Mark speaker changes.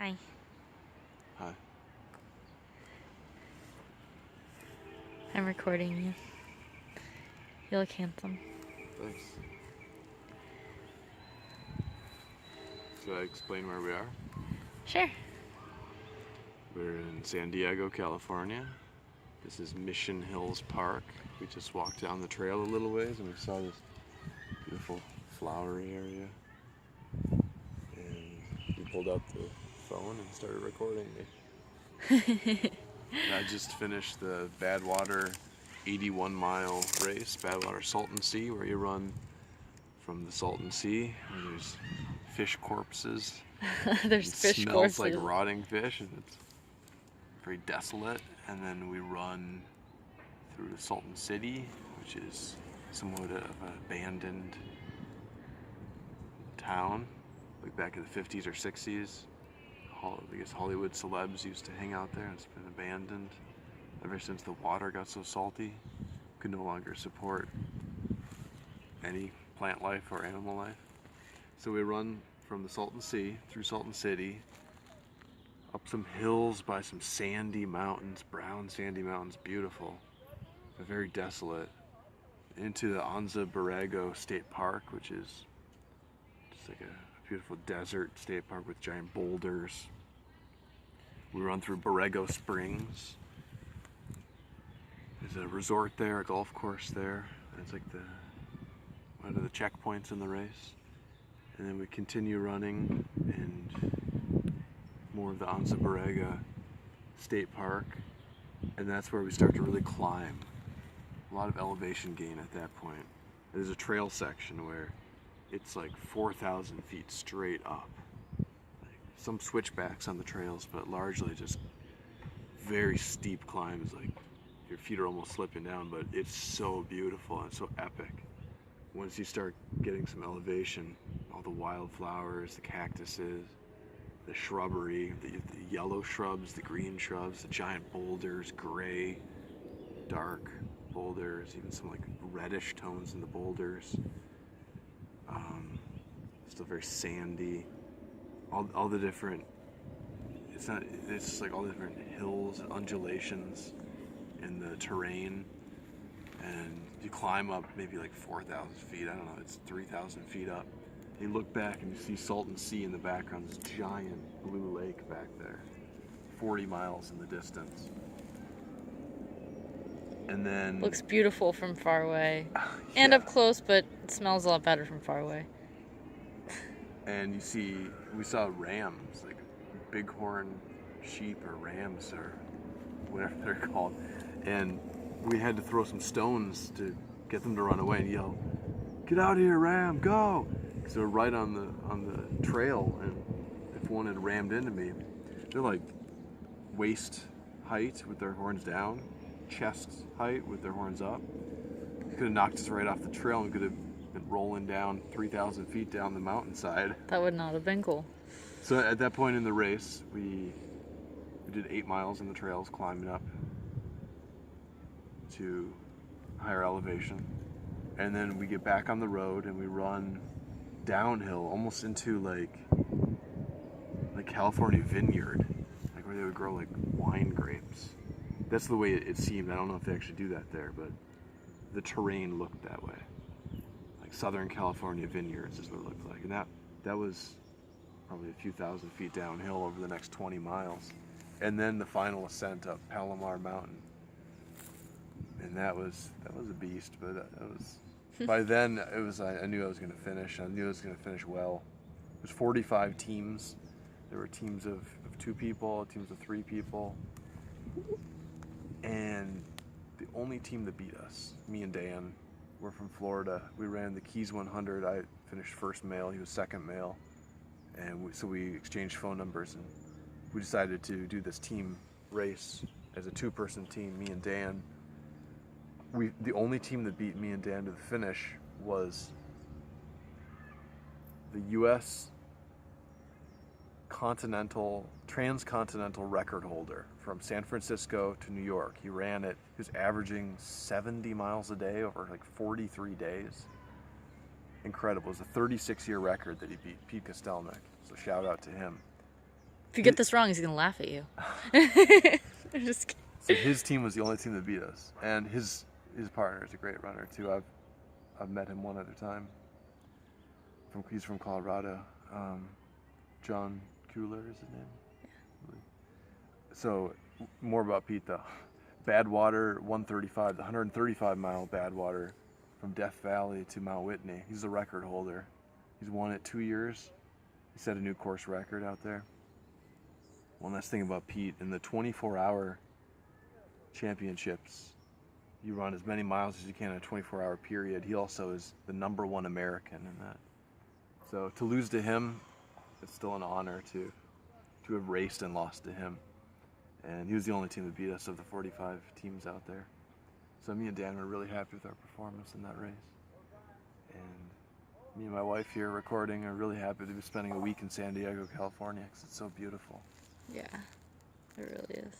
Speaker 1: Hi.
Speaker 2: Hi.
Speaker 1: I'm recording you. You look handsome.
Speaker 2: Thanks. Should I explain where we are?
Speaker 1: Sure.
Speaker 2: We're in San Diego, California. This is Mission Hills Park. We just walked down the trail a little ways and we saw this beautiful flowery area. And we pulled out the phone and started recording me. And I just finished the Badwater 81-mile race, Badwater Salton Sea, where you run from the Salton Sea. And there's fish corpses.
Speaker 1: There's
Speaker 2: It
Speaker 1: fish
Speaker 2: smells
Speaker 1: courses.
Speaker 2: like rotting fish, and it's very desolate. And then we run through Salton City, which is somewhat of an abandoned town, like back in the 50s or 60s. I guess Hollywood celebs used to hang out there, and it's been abandoned ever since the water got so salty. Could no longer support any plant life or animal life. So we run from the Salton Sea through Salton City, up some hills by some sandy mountains, brown sandy mountains, beautiful, but very desolate, into the Anza Borrego State Park, which is just like a beautiful desert state park with giant boulders. We run through Borrego Springs. There's a resort there, a golf course there. It's like one of the checkpoints in the race. And then we continue running and more of the Anza Borrego State Park. And that's where we start to really climb. A lot of elevation gain at that point. There's a trail section where it's like 4,000 feet straight up. Like some switchbacks on the trails, but largely just very steep climbs. Like your feet are almost slipping down, but it's so beautiful and so epic. Once you start getting some elevation, all the wildflowers, the cactuses, the shrubbery, the yellow shrubs, the green shrubs, the giant boulders, gray, dark boulders, even some like reddish tones in the boulders. Still very sandy. All the different, it's just like all the different hills and undulations in the terrain. And you climb up maybe like 4,000 feet, I don't know, it's 3,000 feet up. You look back and you see Salton Sea in the background, this giant blue lake back there, 40 miles in the distance. And then...
Speaker 1: Looks beautiful from far away.
Speaker 2: Yeah.
Speaker 1: And up close, but it smells a lot better from far away.
Speaker 2: And we saw rams, like bighorn sheep or rams or whatever they're called. And we had to throw some stones to get them to run away and yell, "Get out of here, ram, go!" Because they're right on the trail, and if one had rammed into me, they're like waist height with their horns down, chest height with their horns up. They could have knocked us right off the trail and we could have been rolling down 3,000 feet down the mountainside.
Speaker 1: That would not have been cool.
Speaker 2: So at that point in the race, we did 8 miles in the trails, climbing up to higher elevation. And then we get back on the road and we run downhill almost into like California vineyard, like where they would grow like wine grapes. That's the way it seemed. I don't know if they actually do that there, but the terrain looked that way. Like Southern California vineyards is what it looked like. And that was probably a few thousand feet downhill over the next 20 miles. And then the final ascent up Palomar Mountain. And that was a beast, but that was by then I knew I was going to finish. I knew I was going to finish well. There's 45 teams. There were teams of 2 people, teams of 3 people. And the only team that beat us, me and Dan, we're from Florida. We ran the Keys 100. I finished first male. He was second male. And so we exchanged phone numbers, and we decided to do this team race as a 2-person team, me and Dan. The only team that beat me and Dan to the finish was the U.S. transcontinental record holder from San Francisco to New York. He ran it. He was averaging 70 miles a day over like 43 days. Incredible. It was a 36-year record that he beat, Pete Kostelnik. So shout out to him.
Speaker 1: If you get this wrong, he's gonna laugh at you. I'm just kidding.
Speaker 2: So his team was the only team that beat us, and his partner is a great runner too. I've met him one other time. He's from Colorado. John Cooler is his name. Yeah. So more about Pete though. Badwater 135, the 135-mile Badwater from Death Valley to Mount Whitney. He's the record holder. He's won it 2 years. He set a new course record out there. One last thing about Pete, in the 24-hour championships, you run as many miles as you can in a 24-hour period. He also is the #1 American in that. So to lose to him, it's still an honor to have raced and lost to him. And he was the only team that beat us of the 45 teams out there. So me and Dan were really happy with our performance in that race. And me and my wife here recording are really happy to be spending a week in San Diego, California, because it's so beautiful.
Speaker 1: Yeah, it really is.